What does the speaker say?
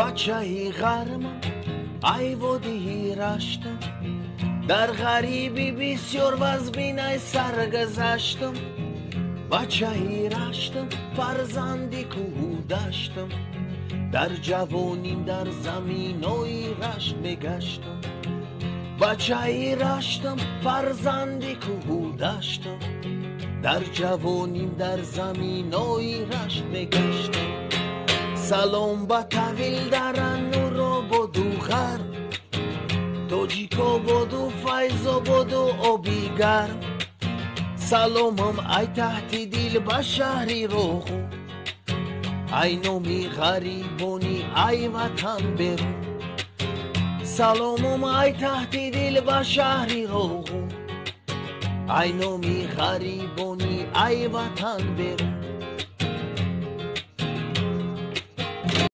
بچه‌ای غرمم ای ودی رشتم در غریبی بسیار وز بینای سرگذشتم بچه‌ای رشتم فرزندی کوه داشتم در جوانیم در زمینای رشت بگشتم بچه‌ای رشتم فرزندی کوه داشتم در جوانیم در زمینای رشت بگشتم سلام با طویل درن رو بدو غر توجیکو بدو فیضو بدو آبیگر سلامم ای تحت دیل با شهری روخو ای نومی غریبونی ای وطن برو سلامم ای تحت دیل با شهری روخو ای نومی غریبونی ای وطن برو